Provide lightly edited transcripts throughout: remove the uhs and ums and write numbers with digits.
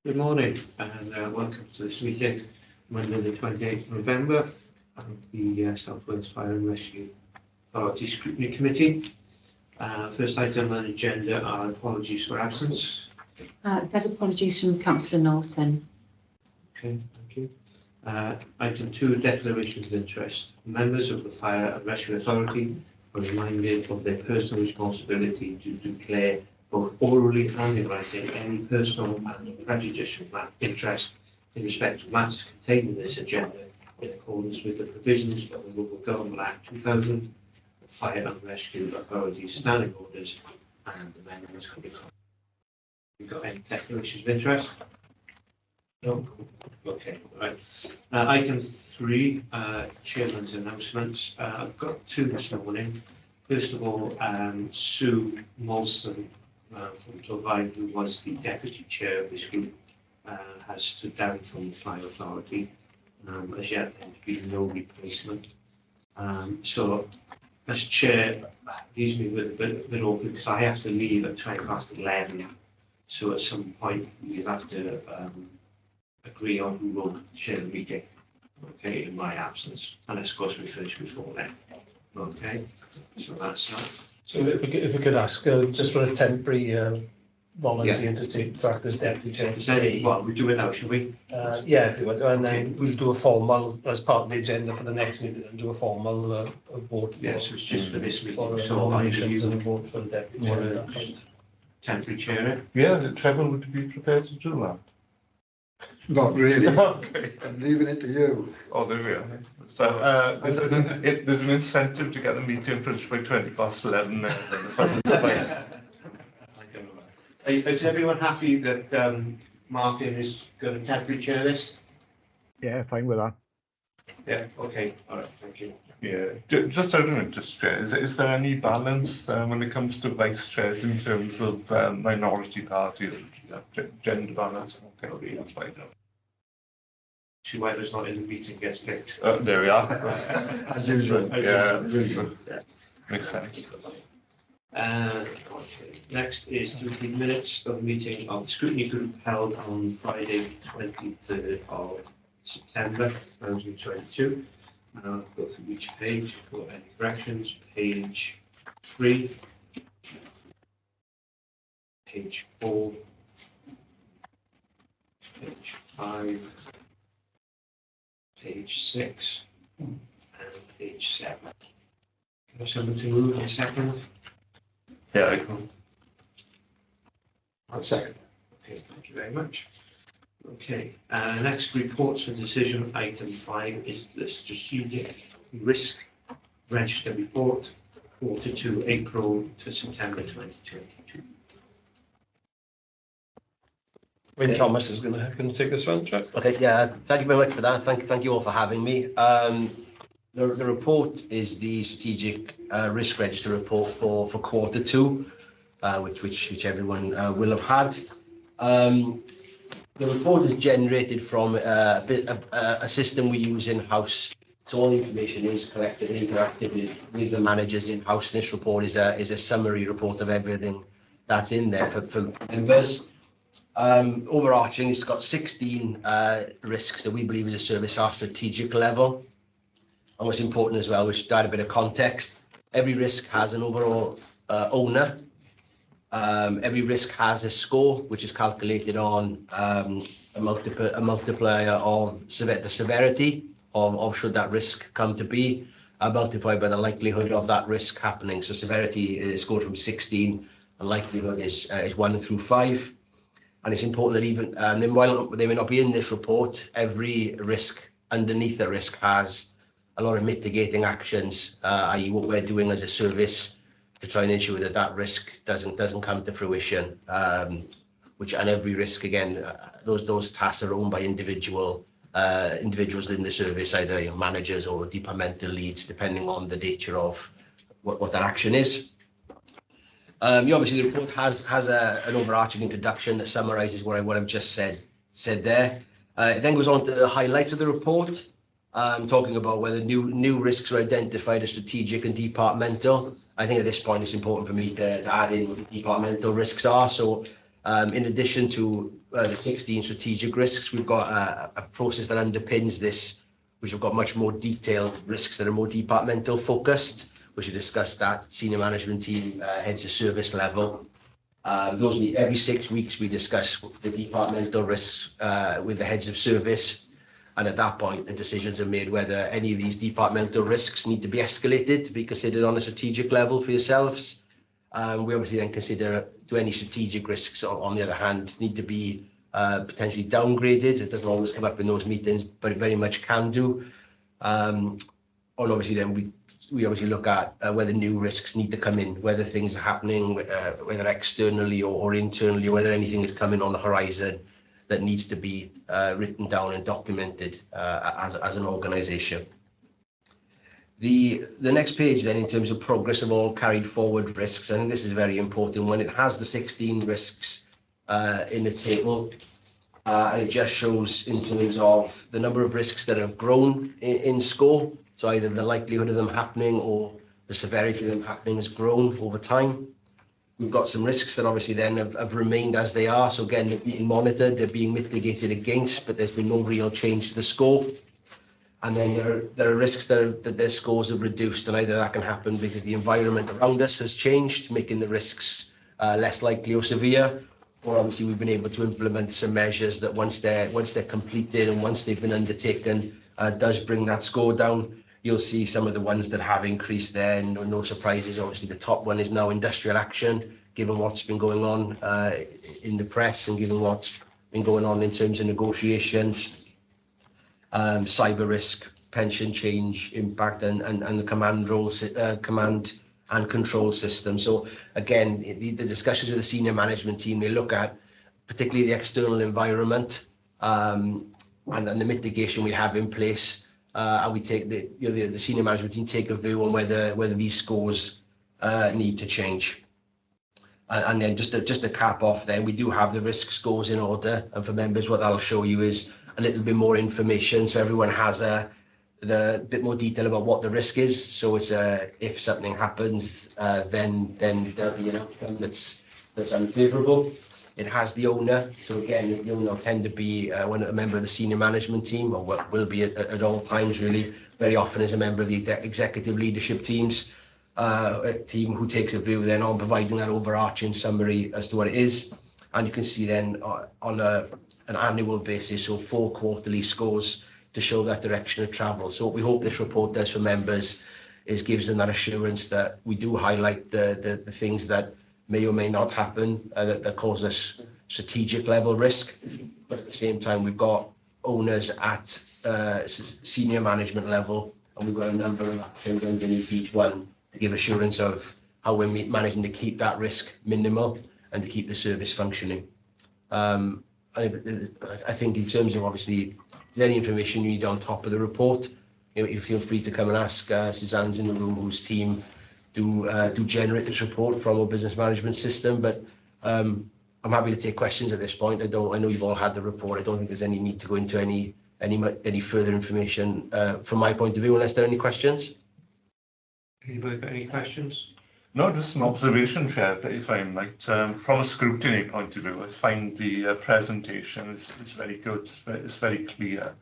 Good morning and welcome to this meeting, Monday the 28th of November of the South Wales Fire and Rescue Authority Scrutiny Committee. First item on the agenda are apologies for absence. I've had apologies from Councillor Norton. Okay, thank you. Item 2, declaration of interest. Members of the Fire and Rescue Authority are reminded of their personal responsibility to declare both orally and in writing any personal and prejudicial interest in respect of matters contained in this agenda in accordance with the provisions of the Local Government Act 2000, the Fire and Rescue Authority Standing Orders and amendments. Have you got any declarations of interest? No? Okay, right. Item 3, Chairman's announcements. I've got 2 this morning. First of all, Sue Molson from Torvine, who was the Deputy Chair of this group, has stood down from the Fire Authority. As yet, there's been no replacement. So, as Chair, leaves me with a bit awkward because I have to leave at 11:20. So, at some point, we'll have to agree on who will chair the meeting, okay, in my absence, unless, of course, we finish before then. Okay, so that's that. So if we could ask just for a temporary volunteer to act as deputy chair today. Well, we do it now, shall we? Yeah, if you would, and then we'll do a formal as part of the agenda for the next meeting and do a formal vote. Yes, it's just for this meeting. For so nominations and a vote for the deputy chair. Temporary chair. Yeah, Trevor would be prepared to do that. Not really. Okay. I'm leaving it to you. Oh, there we are. So there's an incentive to get the meeting finished by 11:20. Is everyone happy that Martin is going to temporary chair this? Yeah, fine with that. Yeah, okay, all right, thank you. Yeah, just out of interest, is there any balance when it comes to vice chairs in terms of minority party or gender balance? Okay, that's fine. See why there's not in the meeting gets picked. There we are. As usual. Yeah, makes sense. Okay. Next is the minutes of the meeting of the Scrutiny Group held on Friday, 23rd of September 2022. I'll go through each page for any corrections. Page 3, page 4, page 5, page 6, and page 7. Can someone to move in a second? Yeah, I can. I'll second. Okay, thank you very much. Okay, next reports for decision item 5 is the strategic risk register report, quarter 2 April to September 2022. When Thomas is going to take this one, Chuck. Okay, yeah, thank you very much for that. Thank you all for having me. The report is the strategic risk register report for quarter 2, which everyone will have had. The report is generated from a system we use in-house, so all the information is collected and interacted with the managers in-house. This report is a summary report of everything that's in there for members. Overarching, it's got 16 risks that we believe as a service are strategic level. And what's important as well, which to add a bit of context, every risk has an overall owner. Every risk has a score, which is calculated on a multiplier of the severity of should that risk come to be, multiplied by the likelihood of that risk happening. So severity is scored from 16, and likelihood is 1 through 5. And it's important that even then, while they may not be in this report, every risk underneath the risk has a lot of mitigating actions, i.e. what we're doing as a service to try and ensure that that risk doesn't come to fruition. And every risk, again, those tasks are owned by individuals in the service, either managers or departmental leads, depending on the nature of what that action is. Obviously, the report has an overarching introduction that summarises what I've just said there. It then goes on to the highlights of the report, talking about whether new risks are identified as strategic and departmental. I think at this point it's important for me to add in what the departmental risks are. So In addition to the 16 strategic risks, we've got a process that underpins this, which have got much more detailed risks that are more departmental focused, which are discussed at senior management team, heads of service level. Those meet every 6 weeks. We discuss the departmental risks with the heads of service, and at that point, the decisions are made whether any of these departmental risks need to be escalated to be considered on a strategic level for yourselves. We obviously then consider, do any strategic risks, on the other hand, need to be potentially downgraded. It doesn't always come up in those meetings, but it very much can do. And obviously then we obviously look at whether new risks need to come in, whether things are happening, whether externally or internally, whether anything is coming on the horizon that needs to be written down and documented as an organisation. The next page then, in terms of progress of all carried forward risks, I think this is very important when it has the 16 risks in the table. And it just shows in terms of the number of risks that have grown in score. So either the likelihood of them happening or the severity of them happening has grown over time. We've got some risks that obviously then have remained as they are. So again, they're being monitored, they're being mitigated against, but there's been no real change to the score. And then there are risks that their scores have reduced, and either that can happen because the environment around us has changed, making the risks less likely or severe, or obviously we've been able to implement some measures that once they're completed and once they've been undertaken, does bring that score down. You'll see some of the ones that have increased there, and no surprises. Obviously, the top one is now industrial action, given what's been going on in the press and given what's been going on in terms of negotiations. Cyber risk, pension change, impact, and the command and control system. So again, the discussions with the senior management team, they look at particularly the external environment and the mitigation we have in place. And we take the senior management team take a view on whether these scores need to change. And then just to cap off, then we do have the risk scores in order, and for members, what that'll show you is a little bit more information, so everyone has the bit more detail about what the risk is. So it's if something happens, then there'll be an outcome that's unfavourable. It has the owner, so again, the owner will tend to be a member of the senior management team, or will be at all times really. Very often as a member of the executive leadership teams, a team who takes a view then on providing that overarching summary as to what it is. And you can see then on an annual basis, so 4 quarterly scores to show that direction of travel. So what we hope this report does for members is gives them that assurance that we do highlight the things that may or may not happen that cause us strategic level risk. But at the same time, we've got owners at senior management level, and we've got a number of actions underneath each one to give assurance of how we're managing to keep that risk minimal and to keep the service functioning. I think in terms of obviously, if there's any information you need on top of the report, you feel free to come and ask. Suzanne's in the room, whose team do generate this report from our business management system. But I'm happy to take questions at this point. I know you've all had the report. I don't think there's any need to go into any further information from my point of view, unless there are any questions. Anybody got any questions? No, just an observation, Chair, if I might. From a scrutiny point of view, I find the presentation is very good. It's very clear,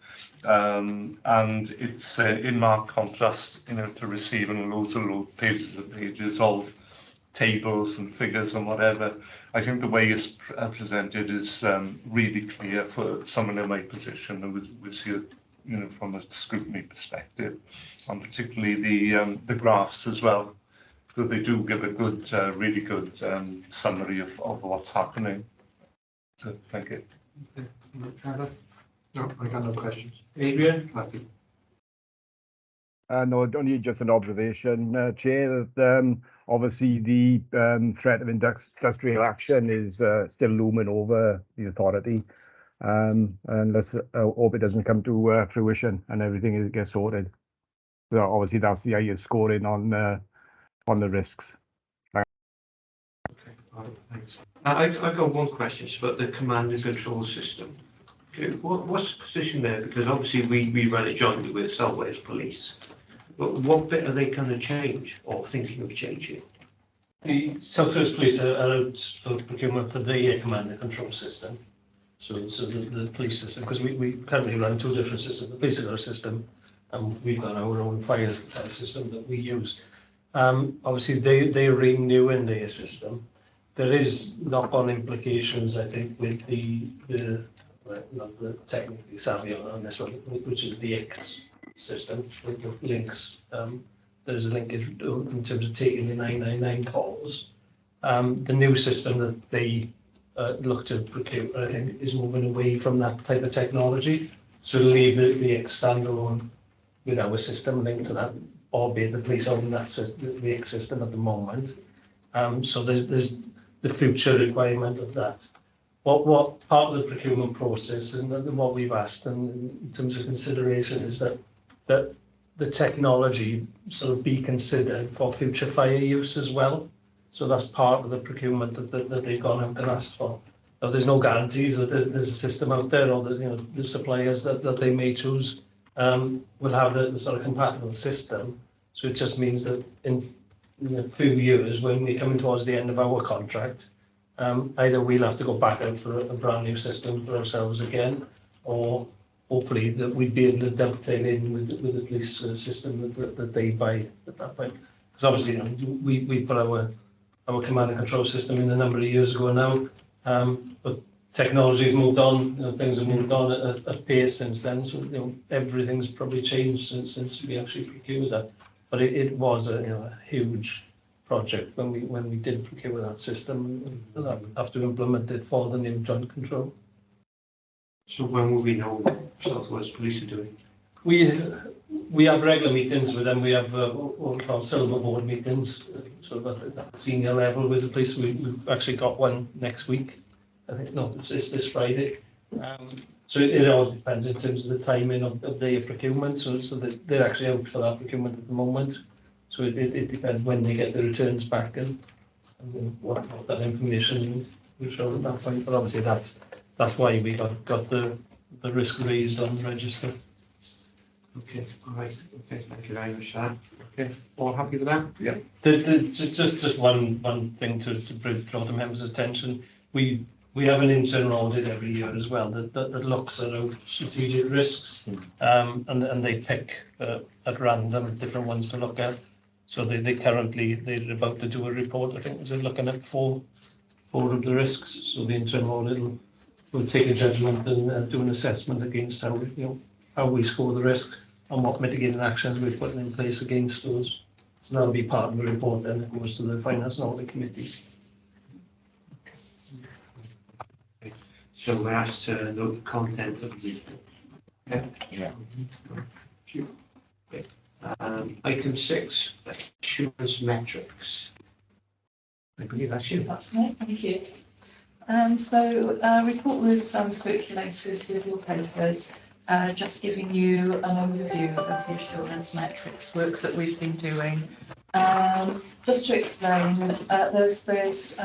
and it's in marked contrast, to receiving loads and pages and pages of tables and figures and whatever. I think the way it's presented is really clear for someone in my position who was here, from a scrutiny perspective, and particularly the graphs as well. So they do give a good, really good summary of what's happening. So thank you. No, I got no questions. Adrian? Happy. No, only just an observation, Chair, that obviously the threat of industrial action is still looming over the authority, and let's hope it doesn't come to fruition and everything gets sorted. So obviously that's the highest scoring on the risks. Okay, all right, thanks. I've got one question. It's about the command and control system. Okay, what's the position there? Because obviously we run it jointly with South Wales Police. But what bit are they going to change or thinking of changing? The South Wales Police are out for procurement for their command and control system. So the police system, because we currently run two different systems. The police have got a system, and we've got our own fire system that we use. Obviously, they're renewing their system. There is knock-on implications, I think, with the not the technically savvy on this one, which is the X system with the links. There's a linkage in terms of taking the 999 calls. The new system that they look to procure, I think, is moving away from that type of technology. So to leave the X standalone with our system linked to that, albeit the police own that the X system at the moment. So there's the future requirement of that. What part of the procurement process and what we've asked and in terms of consideration is that the technology sort of be considered for future fire use as well. So that's part of the procurement that they've gone out and asked for. Now, there's no guarantees that there's a system out there, or that the suppliers that they may choose will have the sort of compatible system. So it just means that in a few years, when we're coming towards the end of our contract, either we'll have to go back out for a brand new system for ourselves again, or hopefully that we'd be able to dovetail in with the police system that they buy at that point. Because obviously, we put our command and control system in a number of years ago now, but technology has moved on, things have moved on at pace since then. So everything's probably changed since we actually procured that. But it was a huge project when we did procure that system and have to implement it for the new joint control. So when will we know what South Wales Police are doing? We have regular meetings with them. We have what we call silver board meetings, sort of at that senior level with the police. We've actually got one next week. I think no, it's this Friday. So it all depends in terms of the timing of their procurement. So they're actually out for that procurement at the moment. So it depends when they get the returns back and what that information will show at that point. But obviously that's why we got the risk raised on the register. Okay, all right. Okay, thank you very much for that. Okay, all happy with that? Yeah. Just one thing to draw the members' attention. We have an internal audit every year as well that looks at our strategic risks, and they pick at random different ones to look at. So they're about to do a report. I think they're looking at four of the risks. So the internal audit will take a judgment and do an assessment against how we score the risk and what mitigating actions we're putting in place against those. So that'll be part of the report then it goes to the Finance and Audit Committee. So we're asked to note the content of the report. Yeah. Okay. Item 6, assurance metrics. I believe that's you. That's me, thank you. So a report was circulated with your papers, just giving you an overview of the assurance metrics work that we've been doing. Just to explain, there's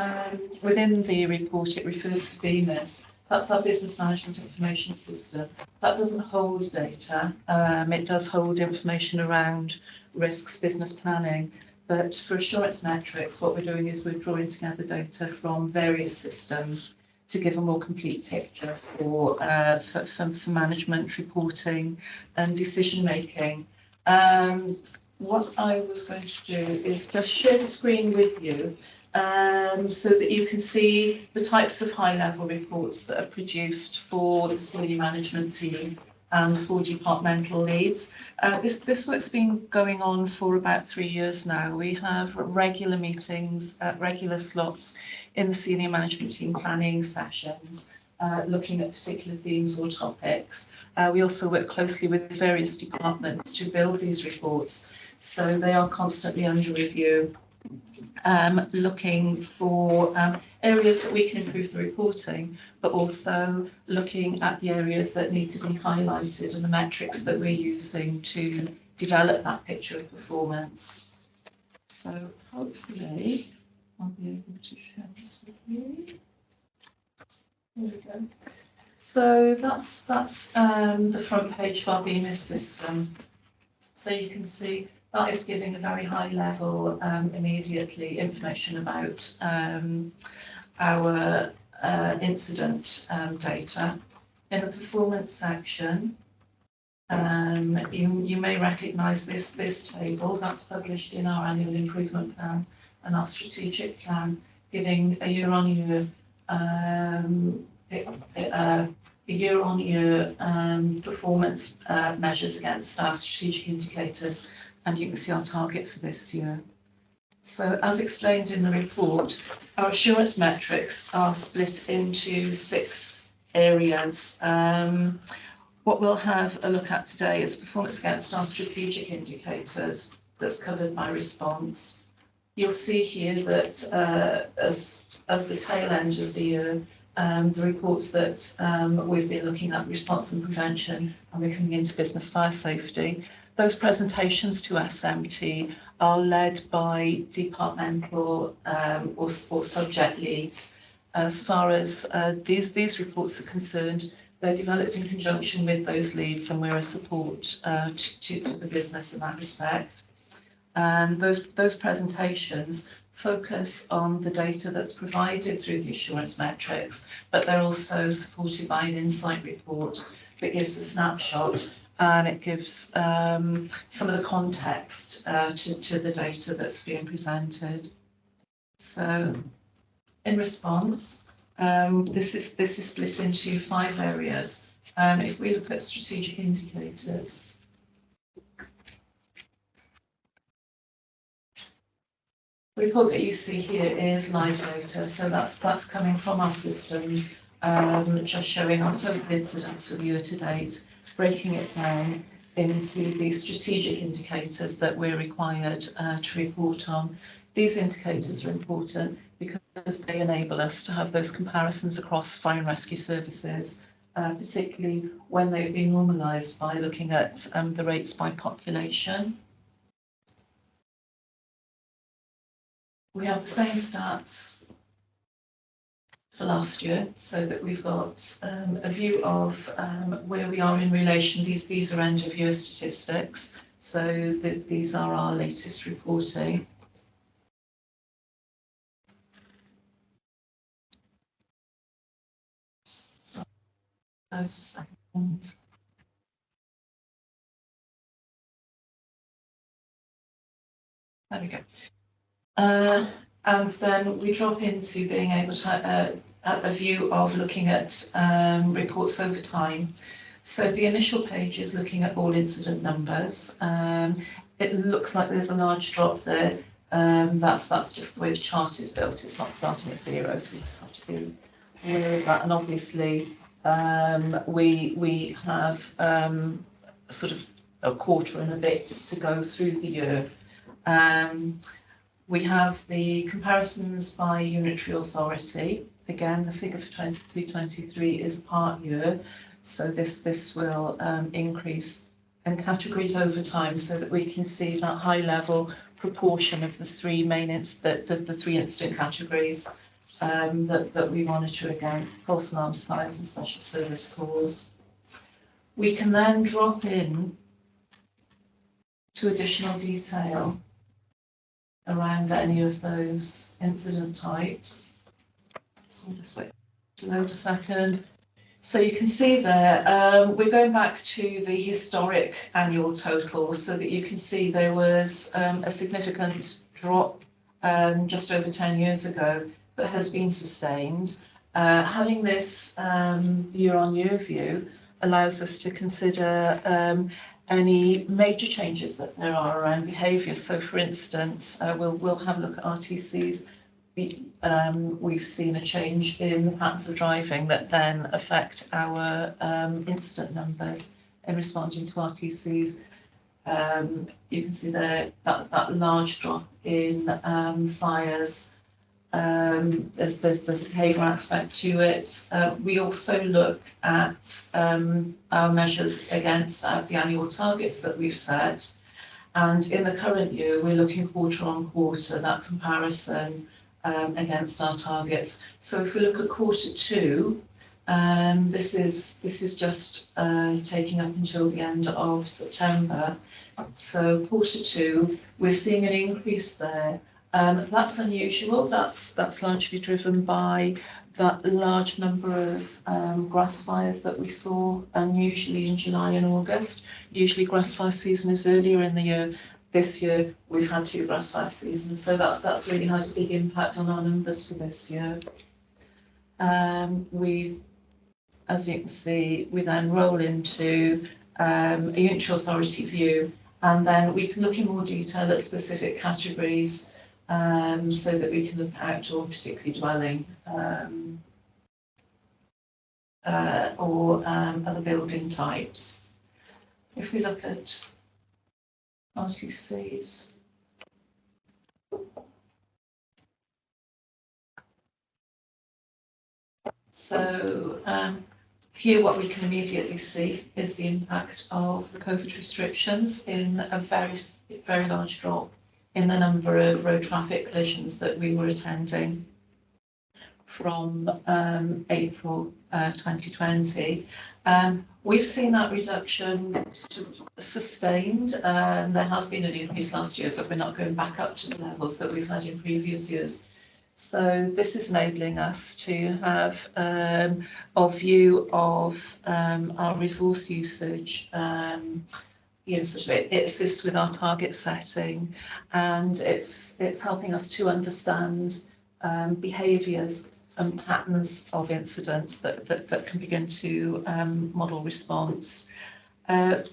within the report it refers to BMIS. That's our business management information system. That doesn't hold data. It does hold information around risks, business planning. But for assurance metrics, what we're doing is we're drawing together data from various systems to give a more complete picture for management reporting and decision making. What I was going to do is just share the screen with you so that you can see the types of high-level reports that are produced for the senior management team and for departmental leads. This work's been going on for about 3 years now. We have regular meetings at regular slots in the senior management team planning sessions, looking at particular themes or topics. We also work closely with various departments to build these reports, so they are constantly under review, looking for areas that we can improve the reporting, but also looking at the areas that need to be highlighted and the metrics that we're using to develop that picture of performance. So hopefully I'll be able to share this with you. There we go. So that's the front page of our BMIS system. So you can see that is giving a very high level immediately information about our incident data. In the performance section, you may recognise this table that's published in our annual improvement plan and our strategic plan, giving a year-on-year performance measures against our strategic indicators, and you can see our target for this year. So, as explained in the report, our assurance metrics are split into 6 areas. What we'll have a look at today is performance against our strategic indicators that's covered by response. You'll see here that as the tail end of the year, the reports that we've been looking at response and prevention, and we're coming into business fire safety. Those presentations to SMT are led by departmental or subject leads. As far as these reports are concerned, they're developed in conjunction with those leads, and we're a support to the business in that respect. And those presentations focus on the data that's provided through the assurance metrics, but they're also supported by an insight report that gives a snapshot, and it gives some of the context to the data that's being presented. So, in response, this is split into 5 areas. If we look at strategic indicators, the report that you see here is live data, so that's coming from our systems, just showing our total incidents for the year to date, breaking it down into the strategic indicators that we're required to report on. These indicators are important because they enable us to have those comparisons across fire and rescue services, particularly when they've been normalised by looking at the rates by population. We have the same stats for last year, so that we've got a view of where we are in relation. These are end of year statistics, so these are our latest reporting. So, just a second. There we go. And then we drop into being able to have a view of looking at reports over time. So the initial page is looking at all incident numbers. It looks like there's a large drop there. That's just the way the chart is built. It's not starting at 0, so we just have to be aware of that. And obviously, we have sort of a quarter and a bit to go through the year. We have the comparisons by unitary authority. Again, the figure for 22-23 is part year, so this will increase in categories over time, so that we can see that high level proportion of the 3 main the 3 incident categories that we monitor against: false alarms, fires, and special service calls. We can then drop in to additional detail around any of those incident types. So I'll just wait to load a second. So you can see there, we're going back to the historic annual total, so that you can see there was a significant drop just over 10 years ago that has been sustained. Having this year-on-year view allows us to consider any major changes that there are around behaviour. So, for instance, we'll have a look at RTCs. We've seen a change in the patterns of driving that then affect our incident numbers in responding to RTCs. You can see there that large drop in fires. There's a behaviour aspect to it. We also look at our measures against the annual targets that we've set, and in the current year we're looking quarter on quarter, that comparison against our targets. So if we look at Q2, this is just taking up until the end of September. So quarter two, we're seeing an increase there. That's unusual. That's largely driven by that large number of grass fires that we saw unusually in July and August. Usually grass fire season is earlier in the year. This year we've had 2 grass fire seasons, so that's really had a big impact on our numbers for this year. We, as you can see, we then roll into a unitary authority view, and then we can look in more detail at specific categories, so that we can look at outdoor, particularly dwelling, or other building types. If we look at RTCs, so here what we can immediately see is the impact of the COVID restrictions in a very large drop in the number of road traffic collisions that we were attending from April 2020. We've seen that reduction sustained. There has been an increase last year, but we're not going back up to the levels that we've had in previous years. So this is enabling us to have a view of our resource usage. Sort of it assists with our target setting, and it's helping us to understand behaviours and patterns of incidents that can begin to model response.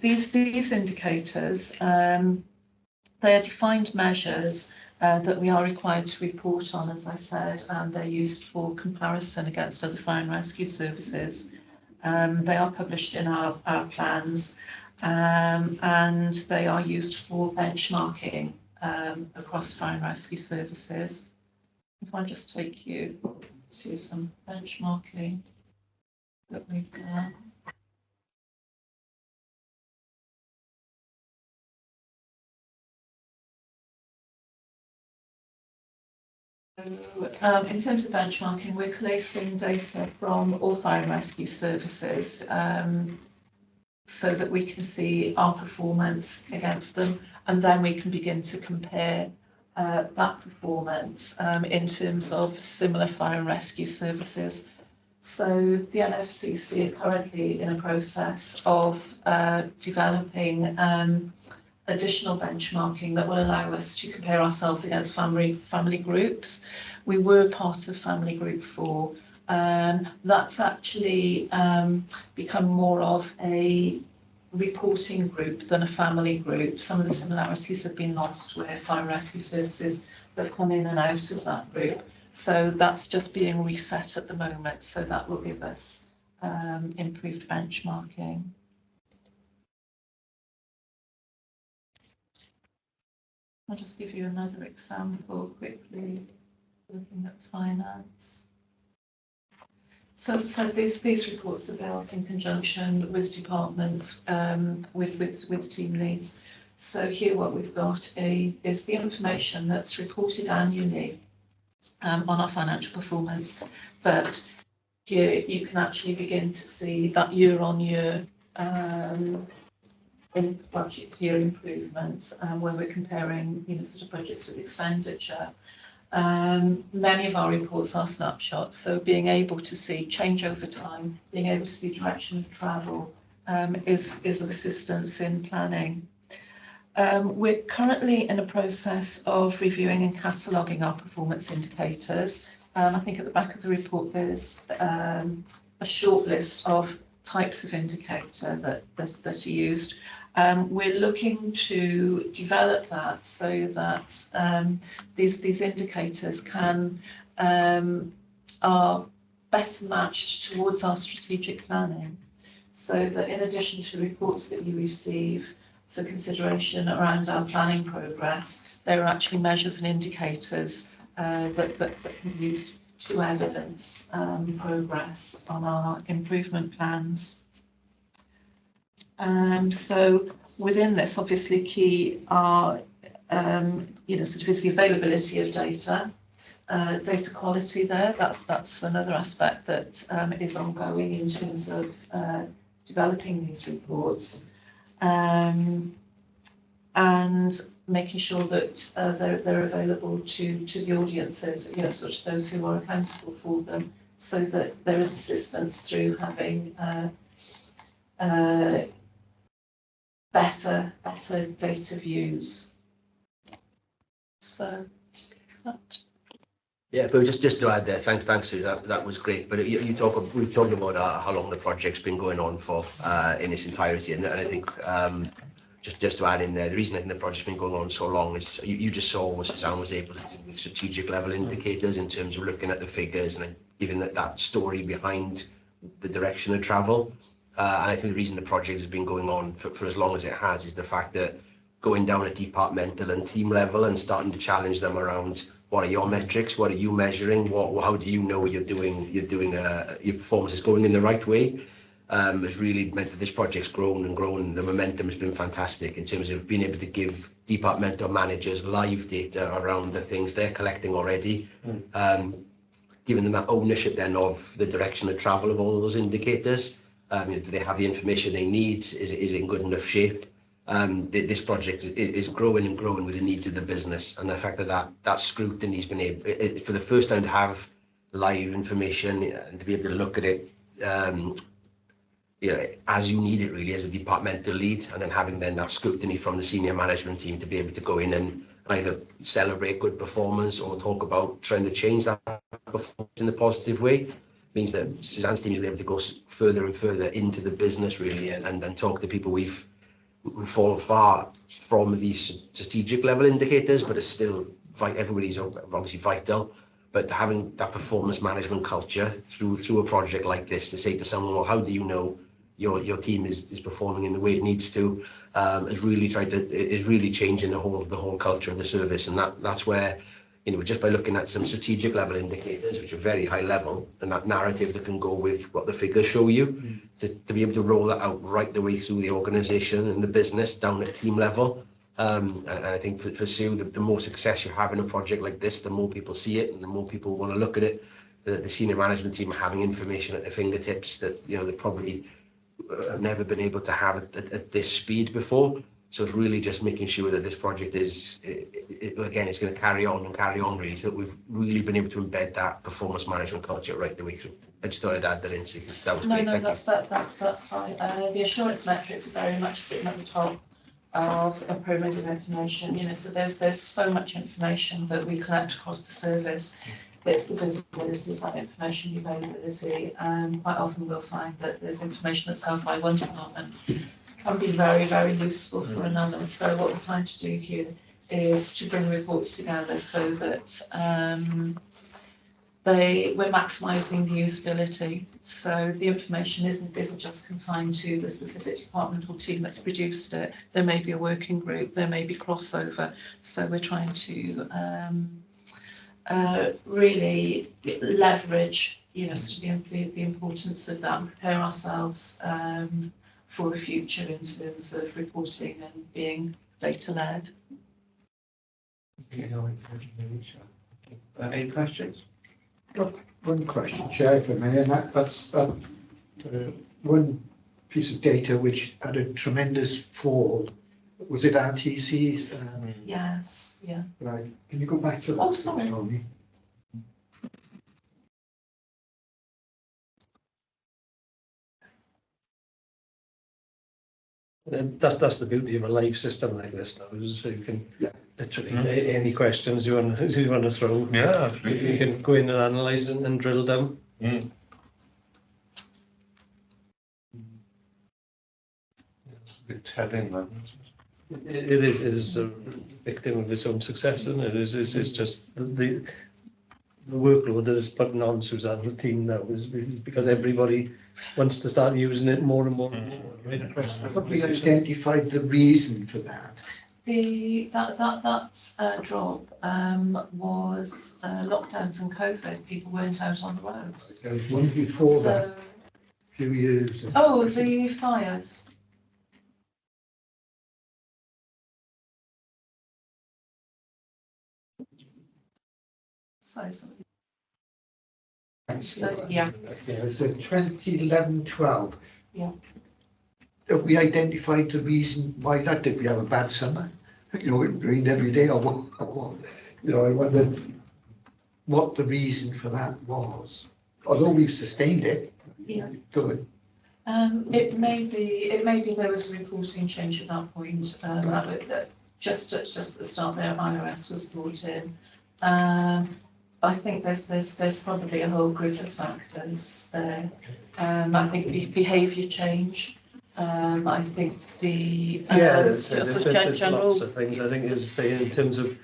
These indicators, they are defined measures that we are required to report on, as I said, and they're used for comparison against other fire and rescue services. They are published in our plans, and they are used for benchmarking across fire and rescue services. If I just take you to some benchmarking that we've done. In terms of benchmarking, we're collating data from all fire and rescue services, so that we can see our performance against them, and then we can begin to compare that performance in terms of similar fire and rescue services. So the NFCC are currently in a process of developing additional benchmarking that will allow us to compare ourselves against family groups. We were part of family group 4. That's actually become more of a reporting group than a family group. Some of the similarities have been lost where fire and rescue services have come in and out of that group. So that's just being reset at the moment. So that will give us improved benchmarking. I'll just give you another example quickly, looking at finance. So as I said, these reports are built in conjunction with departments, with team leads. So here what we've got is the information that's reported annually on our financial performance, but here you can actually begin to see that year-on-year year improvements when we're comparing, sort of budgets with expenditure. Many of our reports are snapshots, so being able to see change over time, being able to see direction of travel is of assistance in planning. We're currently in a process of reviewing and cataloguing our performance indicators. I think at the back of the report there's a short list of types of indicator that are used. We're looking to develop that so that these indicators are better matched towards our strategic planning, so that in addition to reports that you receive for consideration around our planning progress, there are actually measures and indicators that can be used to evidence progress on our improvement plans. So within this, obviously key are, sort of is the availability of data, data quality there. That's another aspect that is ongoing in terms of developing these reports. and making sure that they're available to the audiences, sort of those who are accountable for them, so that there is assistance through having better data views. So that. Yeah, but just to add there, thanks, Sue, that was great. But we've talked about how long the project's been going on for in its entirety, and I think just to add in there, the reason I think the project's been going on so long is you just saw what Suzanne was able to do with strategic level indicators in terms of looking at the figures and giving that story behind the direction of travel. And I think the reason the project has been going on for as long as it has is the fact that going down at departmental and team level and starting to challenge them around what are your metrics, what are you measuring, how do you know your performance is going in the right way, has really meant that this project's grown and grown. The momentum has been fantastic in terms of being able to give departmental managers live data around the things they're collecting already, giving them that ownership then of the direction of travel of all those indicators. Do they have the information they need? Is it in good enough shape? This project is growing and growing with the needs of the business, and the fact that scrutiny has been able, for the first time, to have live information and to be able to look at it, as you need it really as a departmental lead, and then having that scrutiny from the senior management team to be able to go in and either celebrate good performance or talk about trying to change that performance in a positive way, means that Suzanne's team will be able to go further and further into the business really, and talk to people we fall far from these strategic level indicators, but it's still everybody's obviously vital. But having that performance management culture through a project like this, to say to someone, well, how do you know your team is performing in the way it needs to, is really changing the whole culture of the service. And that's where, just by looking at some strategic level indicators, which are very high level, and that narrative that can go with what the figures show you, to be able to roll that out right the way through the organisation and the business down at team level. And I think for Sue, the more success you have in a project like this, the more people see it and the more people want to look at it. The senior management team are having information at their fingertips that they probably have never been able to have at this speed before. So it's really just making sure that this project is going to carry on really, so that we've really been able to embed that performance management culture right the way through. I just thought I'd add that in, so that was great. No, that's fine. The assurance metrics are very much sitting at the top of a pyramid of information, so there's so much information that we collect across the service. It's the visibility of that information, the availability, and quite often we'll find that there's information that's held by one department can be very, very useful for another. So what we're trying to do here is to bring reports together so that we're maximising the usability. So the information isn't just confined to the specific department or team that's produced it. There may be a working group, there may be crossover. So we're trying to really leverage, sort of the importance of that and prepare ourselves for the future in terms of reporting and being data-led. Any questions? Got one question, Chair, if I may, and that's one piece of data which had a tremendous fall. Was it RTC's? Yes, yeah. Right. Can you go back to that? Oh, sorry. For me? That's the beauty of a live system like this now, is so you can literally any questions you want to throw. Yeah, absolutely. You can go in and analyse and drill down. It's a bit telling, man. It is a victim of its own success, isn't it? It's just the workload that is putting on Suzanne's team now is because everybody wants to start using it more and more. Have we identified the reason for that? That drop was lockdowns and COVID. People weren't out on the roads. There was one before that, a few years. Oh, the fires. Sorry. Yeah. So 2011-12. Yeah. Have we identified the reason why that? Did we have a bad summer? you know, it rained every day or what, you know, I wondered what the reason for that was. Although we've sustained it, Yeah. good. It may be there was a reporting change at that point, that just at the start there, IRS was brought in. I think there's probably a whole group of factors there. I think behaviour change. I think the There's general. lots of things. I think, as I say, in terms of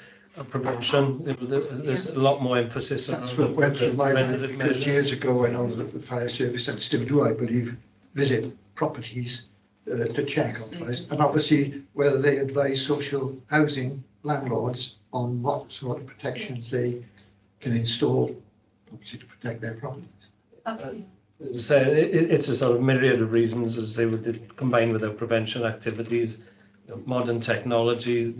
prevention, there's a lot more emphasis That's on what went through my mind preventative 'cause measures. years ago when I was at the fire service, and still do, I believe, visit properties to check on fires, and obviously whether they advise social housing landlords on what sort of protections they can install, obviously to protect their properties. Absolutely. So it's a sort of myriad of reasons, as they would combine with their prevention activities, modern technology,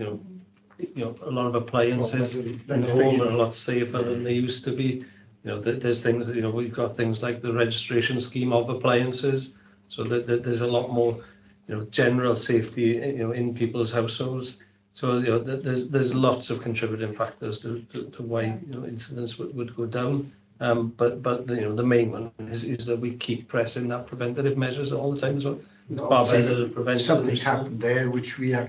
a lot of appliances in the home are a lot safer than they used to be. There's things, we've got things like the registration scheme of appliances, so that there's a lot more, general safety, in people's households. So, there's lots of contributing factors to why, incidents would go down. But the main one is that we keep pressing that preventative measures all the time as well. Far better to prevent. Something's happened there, which we are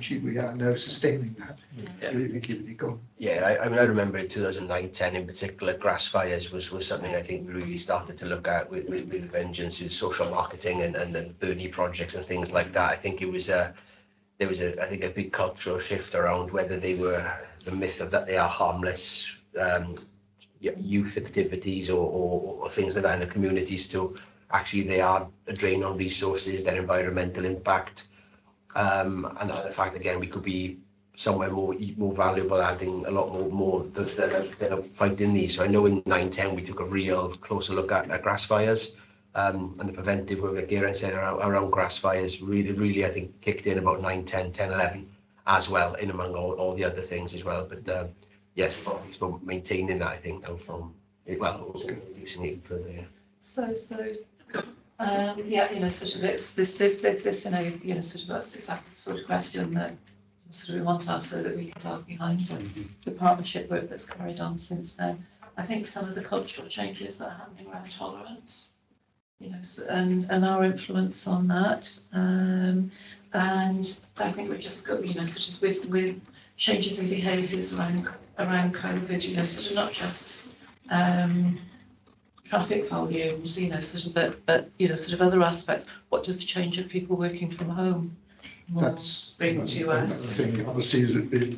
now sustaining that. Yeah. We keep it going. Yeah, I mean, I remember in 2009-10 in particular, grass fires was something I think we really started to look at with vengeance, with social marketing and the Bernie projects and things like that. I think it was there was a big cultural shift around whether they were the myth of that they are harmless youth activities or things like that in the communities to actually they are a drain on resources, their environmental impact, and the fact again we could be somewhere more valuable, adding a lot more than fighting these. So I know in 9-10 we took a real closer look at grass fires, and the preventive work, like Geraint said, around grass fires really I think kicked in about 9-10, 10-11 as well, in among all the other things as well. But yes, it's about maintaining that, I think, now from reducing it further. Yeah. So yeah, sort of it's this sort of that's exactly the sort of question that sort of we want to ask, so that we can dive behind the partnership work that's carried on since then. I think some of the cultural changes that are happening around tolerance, and our influence on that, and I think we've just got, sort of with changes in behaviours around COVID, sort of not just traffic volumes, sort of, but sort of other aspects. What does the change of people working from home bring to us? I think obviously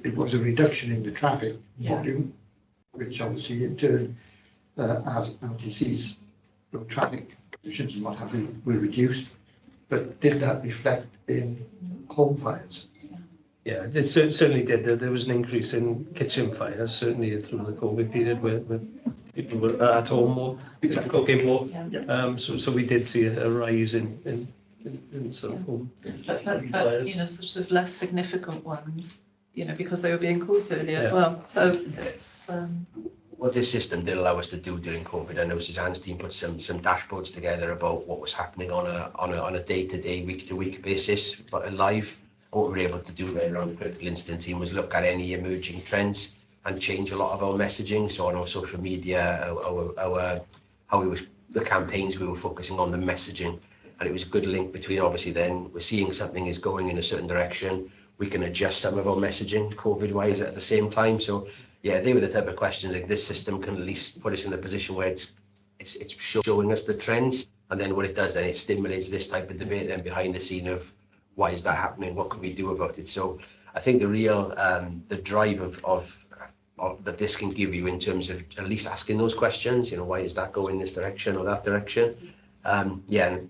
it was a reduction in the traffic volume, which obviously in turn, as LTC's traffic conditions and what have you were reduced. But did that reflect in home fires? Yeah, it certainly did. There was an increase in kitchen fires, certainly through the COVID period, where people were at home more, cooking more. Yeah. So we did see a rise in sort of home But fires. sort of less significant ones, because they were being called earlier as well. So it's What this system did allow us to do during COVID, I know Suzanne's team put some dashboards together about what was happening on a day-to-day, week-to-week basis, but live. What we were able to do there around the critical incident team was look at any emerging trends and change a lot of our messaging. So on our social media, the campaigns we were focusing on, the messaging, and it was a good link between, obviously then we're seeing something is going in a certain direction, we can adjust some of our messaging COVID-wise at the same time. So yeah, they were the type of questions like this system can at least put us in a position where it's showing us the trends, and then what it does then, it stimulates this type of debate then behind the scene of why is that happening, what can we do about it. So I think the real the drive of that this can give you in terms of at least asking those questions, why is that going this direction or that direction. And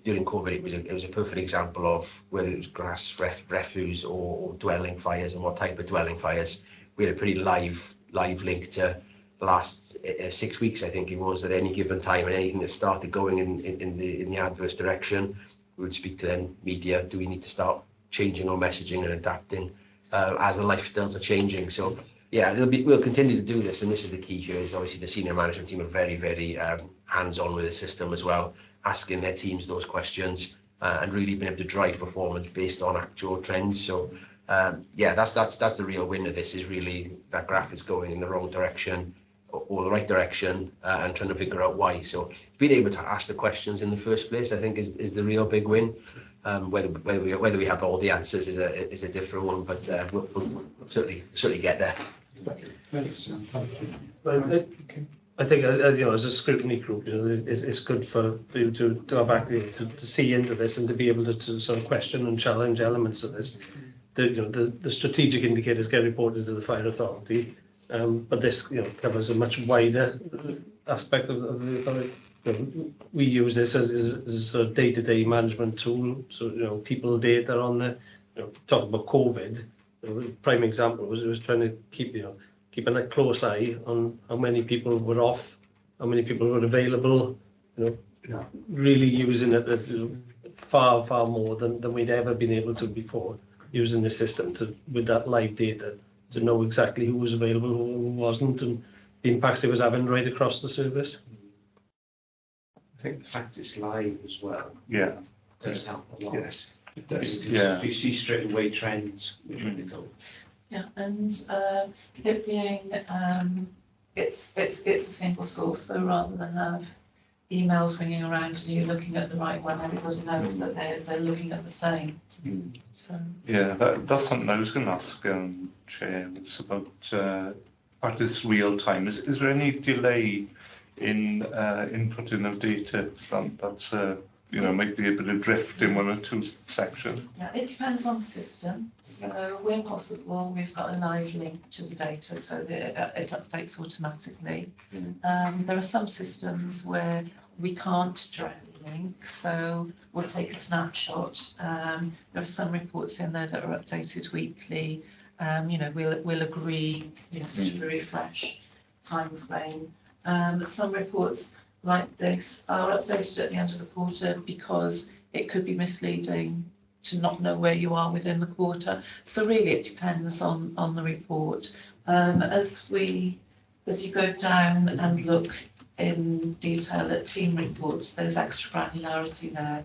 during COVID it was a perfect example of whether it was grass refuse or dwelling fires and what type of dwelling fires. We had a pretty live link to the last 6 weeks, I think it was, at any given time, and anything that started going in the adverse direction, we would speak to them, media, do we need to start changing our messaging and adapting as the lifestyles are changing. So yeah, we'll continue to do this, and this is the key here, is obviously the senior management team are very, very hands-on with the system as well, asking their teams those questions and really being able to drive performance based on actual trends. So Yeah, that's the real win of this, is really that graph is going in the wrong direction or the right direction, and trying to figure out why. So being able to ask the questions in the first place, I think, is the real big win. Whether we have all the answers is a different one, but we'll certainly get there. I think, as you know, as a scrutiny group, you know, it's good for you to go back to see into this and to be able to sort of question and challenge elements of this. The strategic indicators get reported to the fire authority, but this, you know, covers a much wider aspect of the authority. You know, we use this as a sort of day-to-day management tool. So, you know, people data on there. You know, talking about COVID, the prime example was trying to keeping a close eye on how many people were off, how many people were available. You know, Yeah. really using it as, far more than we'd ever been able to before, using the system with that live data to know exactly who was available, who wasn't, and the impacts it was having right across the service. I think the fact it's live as well Yeah. does help a lot. Yes. Yeah. You see straight away trends which way to go. Yeah, and it being it's a single source, so rather than have emails ringing around and you looking at the right one, everybody knows that they're looking at the same. So Yeah, that's something I was going to ask, Chair. It's about this real time. Is there any delay in inputting of data that's might be a bit of drift in one or two sections? yeah, it depends on the system. So where possible, we've got a live link to the data so that it updates automatically. There are some systems where we can't directly link, so we'll take a snapshot. There are some reports in there that are updated weekly. We'll agree, sort of a refresh time frame. Some reports like this are updated at the end of the quarter because it could be misleading to not know where you are within the quarter. So really it depends on the report. As you go down and look in detail at team reports, there's extra granularity there.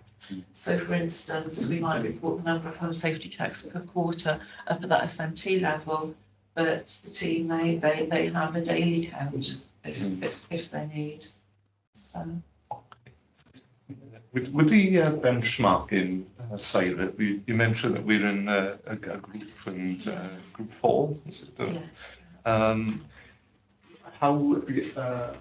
So for instance, we might report the number of home safety checks per quarter up at that SMT level, but the team, they have a daily count if they need. So. With the benchmarking side, you mentioned that we're in a group and group 4. Yes. How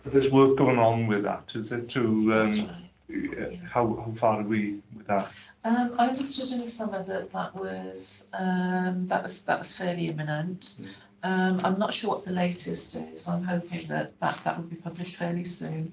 there's work going on with that? Is it to That's right. how far are we with that? I understood in the summer that was fairly imminent. I'm not sure what the latest is. I'm hoping that will be published fairly soon.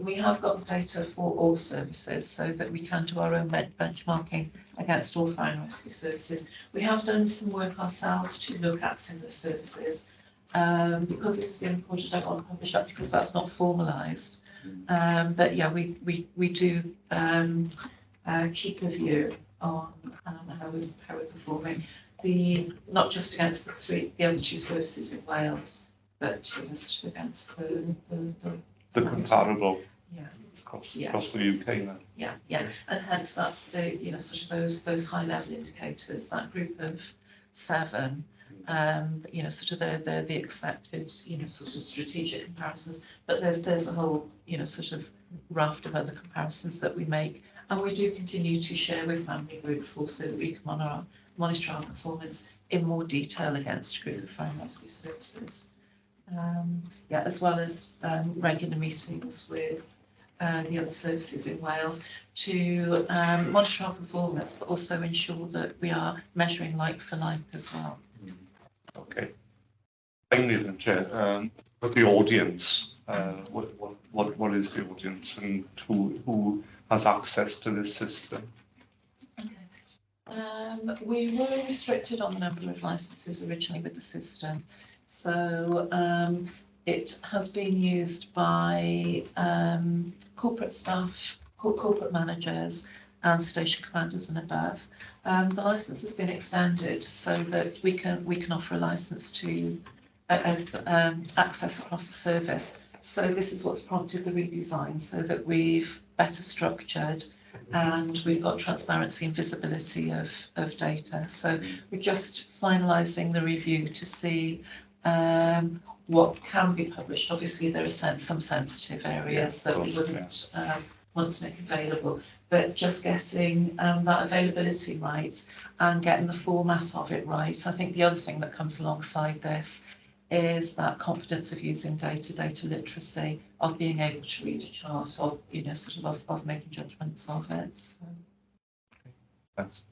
We have got the data for all services so that we can do our own benchmarking against all fire and rescue services. We have done some work ourselves to look at similar services. Because this has been reported, I don't want to publish that because that's not formalised. But yeah, we do keep a view on how we're performing. Not just against the other two services in Wales, but sort of against The comparable yeah. across the UK now. Yeah, and hence that's the sort of those high level indicators, that group of 7. Sort of they're the accepted sort of strategic comparisons, but there's a whole sort of raft of other comparisons that we make, and we do continue to share with Family Group 4 so that we can monitor our performance in more detail against a group of fire and rescue services. As well as regular meetings with the other services in Wales to monitor our performance, but also ensure that we are measuring like for like as well. Okay. Finally, then, Chair, but the audience, what is the audience and who has access to this system? Okay. We were restricted on the number of licences originally with the system. So it has been used by corporate staff, corporate managers and station commanders and above. The licence has been extended so that we can offer a licence to access across the service. So this is what's prompted the redesign, so that we've better structured and we've got transparency and visibility of data. So we're just finalising the review to see what can be published. Obviously, there are some sensitive areas that we wouldn't want to make available, but just getting that availability right and getting the format of it right. I think the other thing that comes alongside this is that confidence of using data literacy, of being able to read a chart, of, you know, sort of making judgments of it. So. Thanks.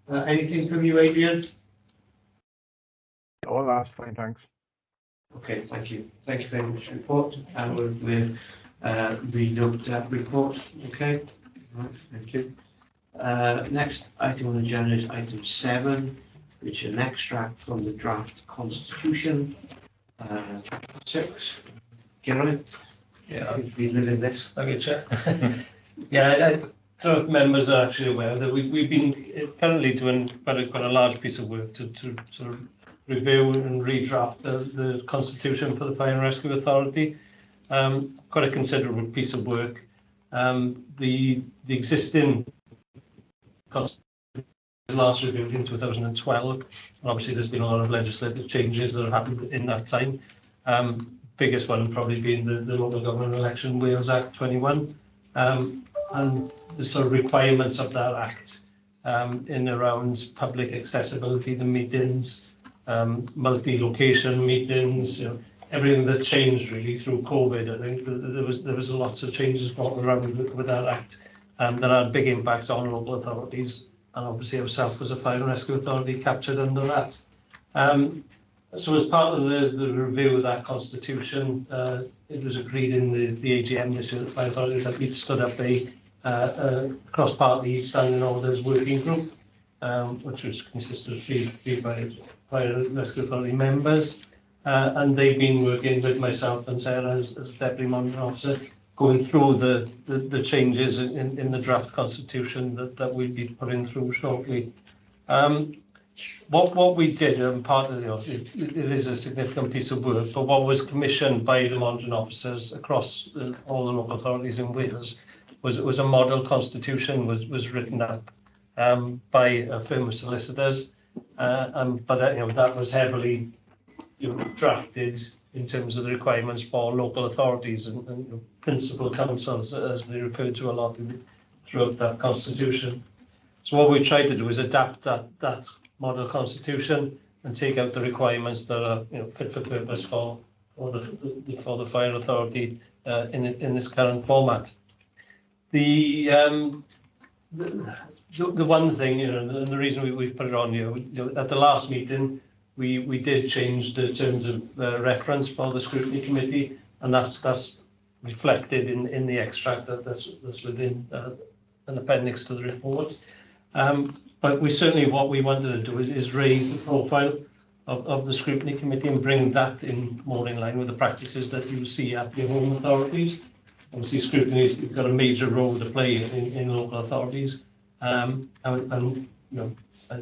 Anything from you, Adrian? Oh, that's fine, thanks. Okay, thank you. Thank you very much for the report. And we'll relook that report. Okay, right, thank you. Next item on the agenda is item 7, which is an extract from the draft constitution. Chapter 6. Geraint? Yeah. We live in this. Thank you, Chair. Yeah, I don't know if members are actually aware that we've been currently doing quite a large piece of work to sort of review and redraft the constitution for the Fire and Rescue Authority. Quite a considerable piece of work. The existing constitution was last reviewed in 2012, and obviously there's been a lot of legislative changes that have happened in that time. Biggest one probably being the Local Government Election Wales Act 21, and the sort of requirements of that act in around public accessibility to meetings, multi-location meetings, you know, everything that changed really through COVID. I think there was lots of changes brought around with that act that had big impacts on local authorities, and obviously ourselves as a Fire and Rescue Authority captured under that. So as part of the review of that constitution, it was agreed in the AGM this year, the Fire Authority, that we'd stood up a cross-party standing orders working group, which was consisted of three Fire and Rescue Authority members, and they've been working with myself and Sarah as Deputy Monitoring Officer, going through the changes in the draft constitution that we'll be putting through shortly. What we did, part of it is a significant piece of work, but what was commissioned by the monitoring officers across all the local authorities in Wales was a model constitution was written up by a firm of solicitors, but that was heavily drafted in terms of the requirements for local authorities and principal councils, as they refer to a lot throughout that constitution. So what we tried to do is adapt that model constitution and take out the requirements that are fit for purpose for the Fire Authority in this current format. The one thing, and the reason we put it on here, at the last meeting we did change the terms of reference for the Scrutiny Committee, and that's reflected in the extract that's within an appendix to the report. But what we wanted to do is raise the profile of the Scrutiny Committee and bring that more in line with the practices that you see at your home authorities. Obviously, Scrutiny's got a major role to play in local authorities, and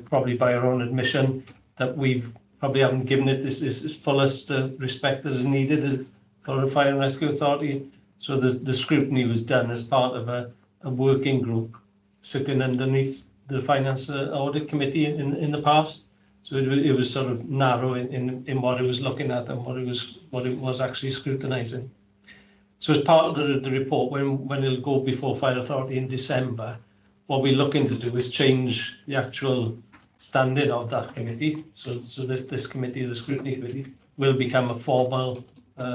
probably by our own admission that we've probably haven't given it this fullest respect that is needed for a Fire and Rescue Authority. So the scrutiny was done as part of a working group sitting underneath the Finance Audit Committee in the past. So it was sort of narrow in what it was looking at and what it was actually scrutinising. So as part of the report, when it'll go before Fire Authority in December, what we're looking to do is change the actual standing of that committee. So this committee, the Scrutiny Committee, will become a formal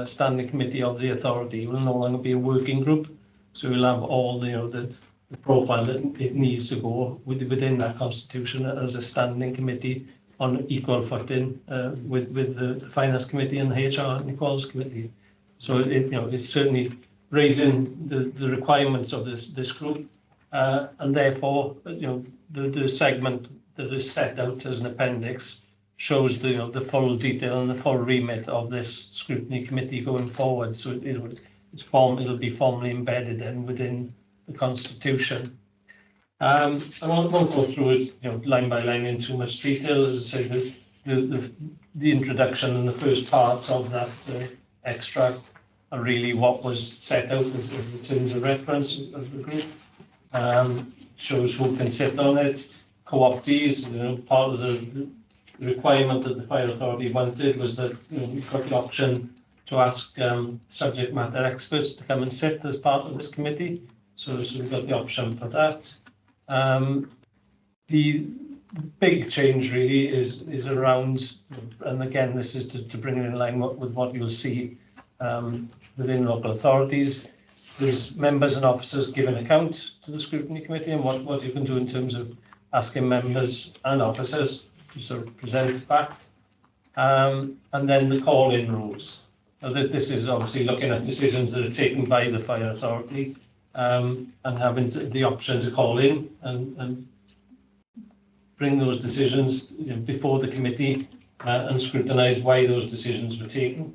standing committee of the authority. It will no longer be a working group. So we'll have all the profile that it needs to go within that constitution as a standing committee on equal footing with the Finance Committee and the HR and Equalities Committee. So it's certainly raising the requirements of this group, and therefore the segment that is set out as an appendix shows the full detail and the full remit of this Scrutiny Committee going forward. So it'll be formally embedded then within the Constitution. I won't go through it line by line in too much detail. As I say, the introduction and the first parts of that extract really what was set out as in terms of reference of the group. Shows who can sit on it. Co-optees, part of the requirement that the Fire Authority wanted was that we've got the option to ask subject matter experts to come and sit as part of this committee. So we've got the option for that. The big change really is around, and again, this is to bring it in line with what you'll see within local authorities. There's members and officers giving account to the Scrutiny Committee and what you can do in terms of asking members and officers to sort of present back. And then the call-in rules. Now, this is obviously looking at decisions that are taken by the Fire Authority and having the option to call in and bring those decisions before the committee and scrutinise why those decisions were taken.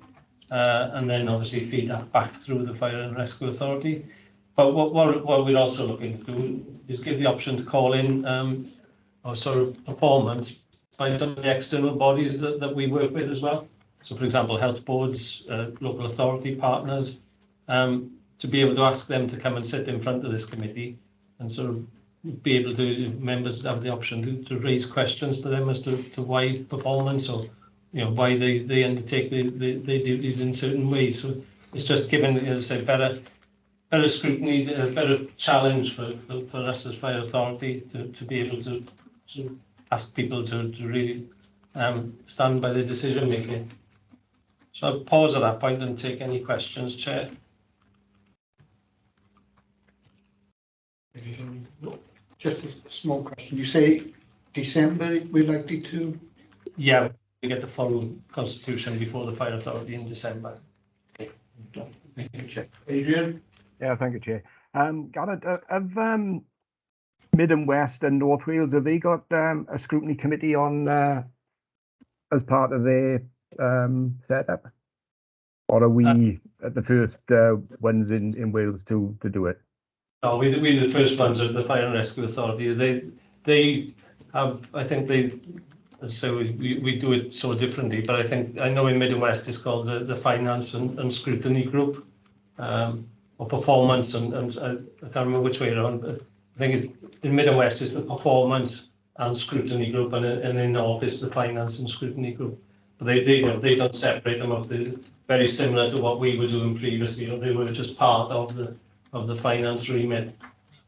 And then obviously feed that back through the Fire and Rescue Authority. But what we're also looking to do is give the option to call in or sort of performance by some of the external bodies that we work with as well. So, for example, health boards, local authority partners, to be able to ask them to come and sit in front of this committee and sort of be able to, members have the option to raise questions to them as to why performance or why they undertake their duties in certain ways. So it's just giving, as I say, better scrutiny, a better challenge for us as Fire Authority to be able to ask people to really stand by their decision making. So I'll pause at that point and take any questions, Chair. Just a small question. You say December we're likely to? Yeah. We get the full constitution before the Fire Authority in December. Okay. Thank you, Chair. Adrian? Yeah, thank you, Chair. Gareth, have Mid and West and North Wales, have they got a scrutiny committee on as part of their setup? Or are we at the first ones in Wales to do it? No, we're the first ones at the Fire and Rescue Authority. They have, I think so we do it so differently, but I know in Mid and West it's called the Finance and Scrutiny Group, or Performance, and I can't remember which way around, but I think in Mid and West it's the Performance and Scrutiny Group, and in North it's the Finance and Scrutiny Group. But they don't separate them up. They're very similar to what we were doing previously. They were just part of the finance remit.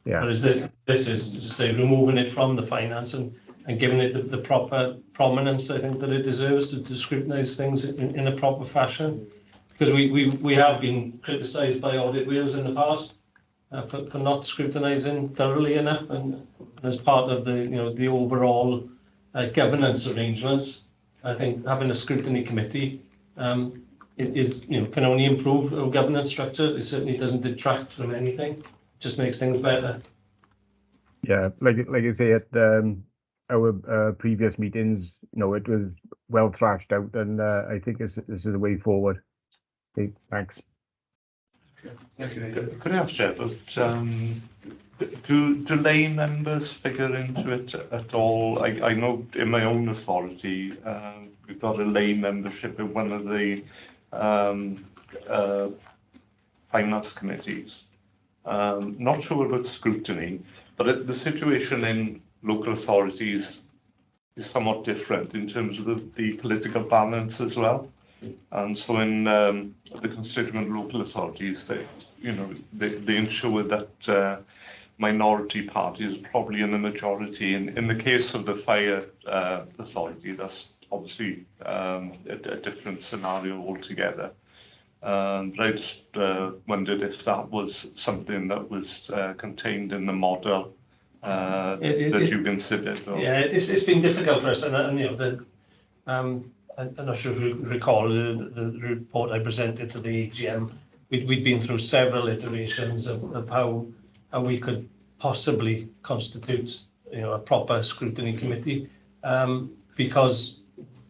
Yeah. Whereas this is, to say, removing it from the finance and giving it the proper prominence, I think, that it deserves to scrutinise things in a proper fashion. Because we have been criticised by Audit Wales in the past for not scrutinising thoroughly enough, and as part of the overall governance arrangements, I think having a scrutiny committee can only improve our governance structure. It certainly doesn't detract from anything; it just makes things better. Yeah, like I say, at our previous meetings, it was well thrashed out, and I think this is the way forward. Okay, thanks. Could I ask Jeff, do lay members figure into it at all? I know in my own authority, we've got a lay membership in one of the finance committees. Not sure about scrutiny, but the situation in local authorities is somewhat different in terms of the political balance as well. And so in the constituent local authorities, they ensure that minority parties are probably in the majority. In the case of the fire authority, that's obviously a different scenario altogether. But I just wondered if that was something that was contained in the model that you considered. Or... Yeah, it's been difficult for us, and I'm not sure if you recall the report I presented to the AGM. We'd been through several iterations of how we could possibly constitute a proper scrutiny committee, because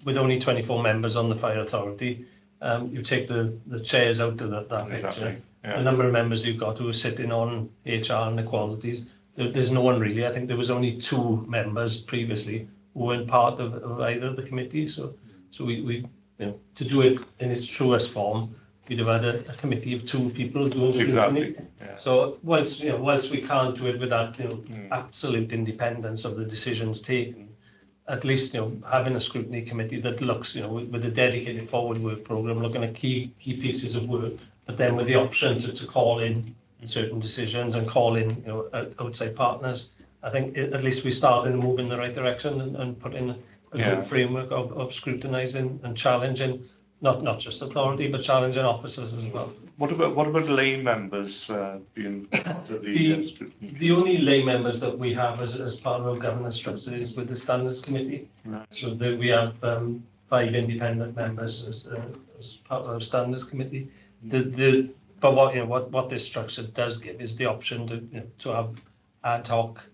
with only 24 members on the Fire Authority, you take the chairs out of that picture. Exactly. Yeah. The number of members you've got who are sitting on HR and equalities, there's no one really. I think there was only 2 members previously who weren't part of either of the committees. So we to do it in its truest form, we'd have had a committee of 2 people doing scrutiny. Exactly. Yeah. So whilst we can't do it without absolute independence of the decisions taken, at least having a scrutiny committee that looks with a dedicated forward work programme looking at key pieces of work, but then with the option to call in certain decisions and call in outside partners. I think at least we started to move in the right direction and put in a good framework of scrutinising and challenging not just authority but challenging officers as well. What about lay members being part of the scrutiny? The only lay members that we have as part of our governance structure is with the standards committee. Right. So we have 5 independent members as part of our standards committee. But what this structure does give is the option to have ad hoc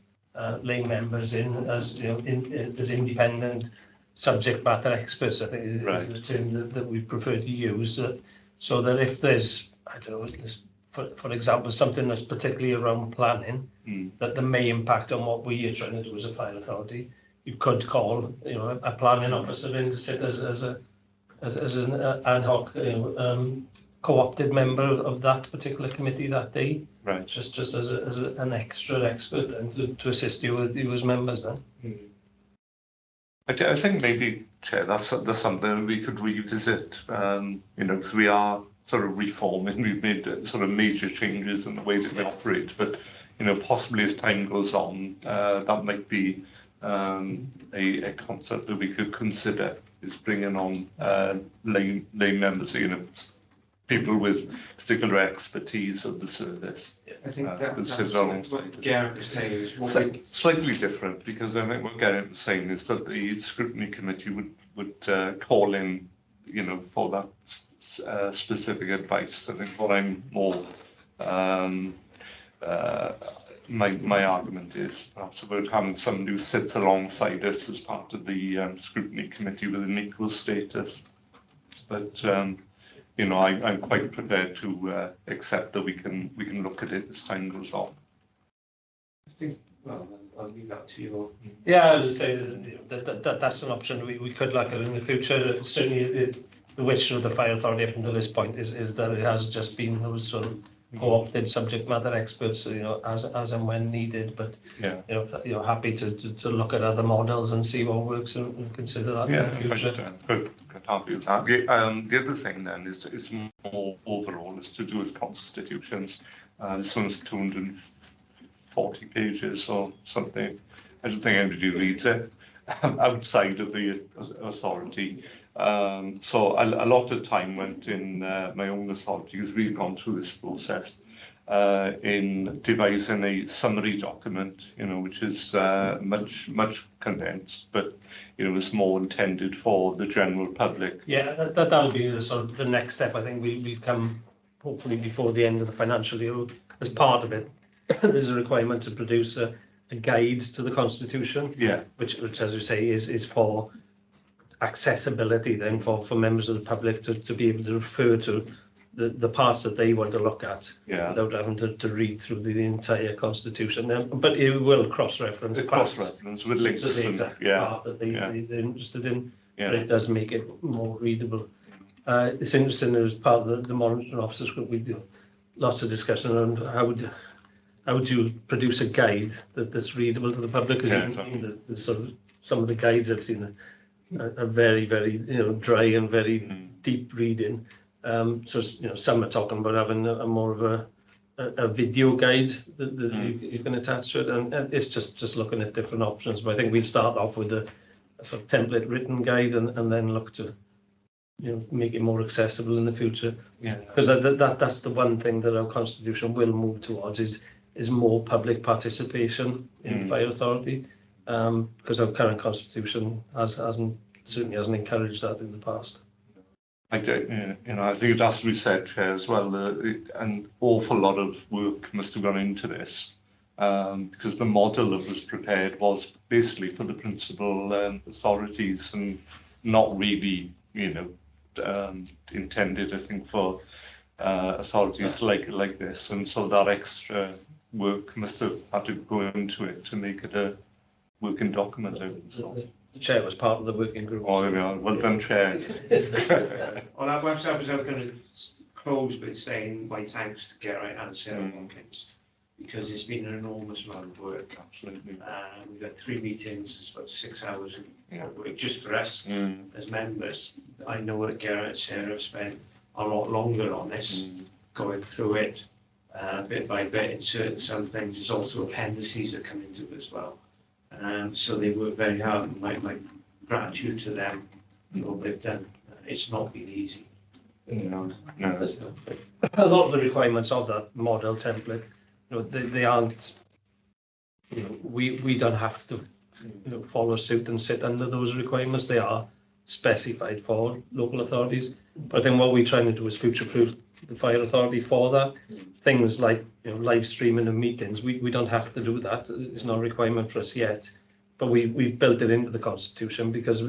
lay members in as as independent subject matter experts. I think is the term that we prefer to use. So that if there's, I don't know, for example, something that's particularly around planning that may impact on what we are trying to do as a fire authority, you could call a planning officer in to sit as an ad hoc co-opted member of that particular committee that day. Right. Just as an extra expert and to assist you as members then. I think maybe, Chair, that's something we could revisit. Because we are sort of reforming, we've made sort of major changes in the way that we operate, but possibly as time goes on, that might be a concept that we could consider, is bringing on lay members, people with particular expertise of the service. I think that's what Gareth was saying is slightly different, because I think what Gareth was saying is that the scrutiny committee would call in, for that specific advice. I think what I'm more my argument is perhaps about having somebody who sits alongside us as part of the scrutiny committee with an equal status. But I'm quite prepared to accept that we can look at it as time goes on. I think, well, I'll leave that to you. Yeah, I would say that's an option we could look at in the future. Certainly the wish of the fire authority up until this point is that it has just been those sort of co-opted subject matter experts, as and when needed. But happy to look at other models and see what works and consider that in the future. Could happy with that. The other thing then is more overall, is to do with constitutions. This one's 240 pages or something. I don't think anybody reads it outside of the authority. So a lot of time went in my own authority, because we've gone through this process in devising a summary document, which is much condensed, but it's more intended for the general public. Yeah, that'll be the sort of the next step. I think we've come hopefully before the end of the financial year. As part of it, there's a requirement to produce a guide to the Constitution. Yeah. Which as you say is for accessibility then for members of the public to be able to refer to the parts that they want to look at without having to read through the entire Constitution. But it will cross-reference. Cross-reference with links to the exact part that they're interested in. Yeah. But it does make it more readable. It's interesting, as part of the monitoring officers group, we do lots of discussion around how would you produce a guide that's readable to the public? Because the sort of some of the guides I've seen are very, very dry and very deep reading. So some are talking about having a more of a video guide that you can attach to it, and it's just looking at different options. But I think we'll start off with a sort of template written guide and then look to make it more accessible in the future. Yeah. Because that's the one thing that our Constitution will move towards is more public participation in fire authority. Because our current Constitution certainly hasn't encouraged that in the past. I think it has to be said, Chair, as well, an awful lot of work must have gone into this, because the model that was prepared was basically for the principal authorities and not really, intended, I think, for authorities like this. And so that extra work must have had to go into it to make it a working document. The Chair was part of the working group. Oh, yeah, well done, Chair. On our website was going to close with saying my thanks to Garrett and Sarah Watkins, because it's been an enormous amount of work. Absolutely. We've had 3 meetings, it's about 6 hours of work just for us as members. I know that Garrett and Sarah have spent a lot longer on this, going through it bit by bit, inserting some things. There's also appendices that come into it as well. So they work very hard, and my gratitude to them for what they've done. It's not been easy. No. A lot of the requirements of that model template, they aren't, we don't have to, follow suit and sit under those requirements. They are specified for local authorities. But I think what we're trying to do is future-proof the fire authority for that. Things like, live streaming of meetings, we don't have to do that. It's not a requirement for us yet. But we've built it into the Constitution because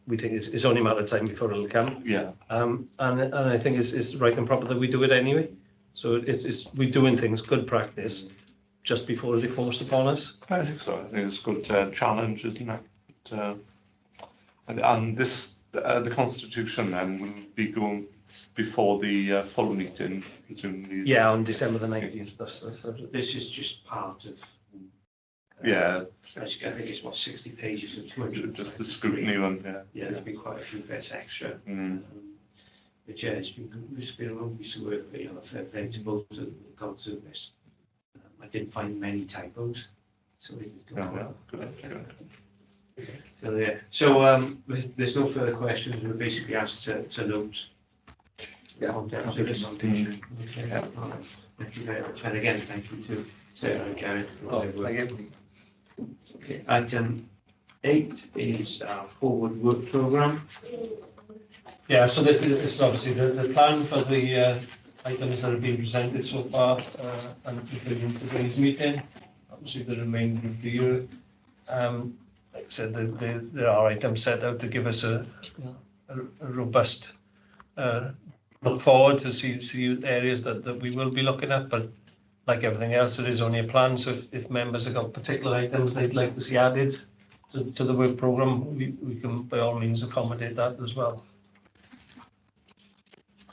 we think it's only a matter of time before it'll come. Yeah. And I think it's right and proper that we do it anyway. So we're doing things, good practice, just before they're forced upon us. I think so. I think it's a good challenge, isn't it? And this, the Constitution then will be going before the full meeting, presumably. Yeah, on December the 19th. This is just part of. Yeah. I think it's 60 pages of 200. Just the scrutiny one, yeah. Yeah, there's been quite a few bits extra. But yeah, it's been a long piece of work, but fair play to both of them that got through this. I didn't find many typos, so we did go well. Good. So yeah, so there's no further questions. We're basically asked to note. Content of this. Okay. Thank you very much, and again, thank you to Sarah and Garrett. Thank you. Okay, item 8 is our forward work programme. Yeah, so this is obviously the plan for the items that have been presented so far, and including today's meeting, obviously the remainder of the year. Like I said, there are items set out to give us a robust look forward to see areas that we will be looking at, but like everything else, it is only a plan. So if members have got particular items they'd like to see added to the work programme, we can by all means accommodate that as well.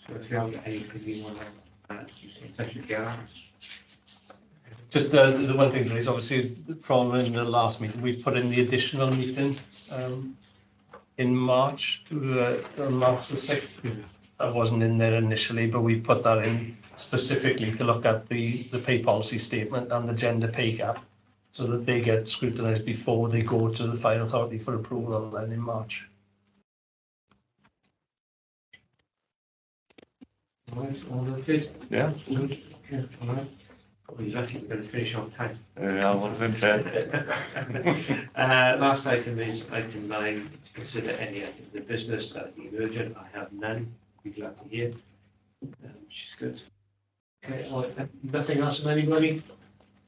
So if you have anything you want to add, you can touch with Garrett. Just the one thing is obviously following the last meeting, we put in the additional meeting in March to March the 6th. That wasn't in there initially, but we put that in specifically to look at the pay policy statement and the gender pay gap, so that they get scrutinised before they go to the fire authority for approval then in March. All right, all good? Yeah. Good. Okay, all right. Probably lucky we're going to finish on time. Yeah, I would have been Last item is item 9, to consider any item of the business that be urgent. I have none. Be glad to hear, which is good. Okay, all right, nothing else from anybody?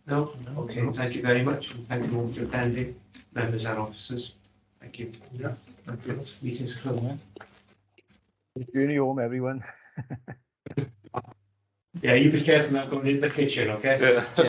No? Okay, thank you very much, and thank you all for attending, members and officers. Thank you. Yeah, thank you. Meeting's closed. Journey home, everyone. Yeah, you be careful not going into the kitchen, okay? Yeah.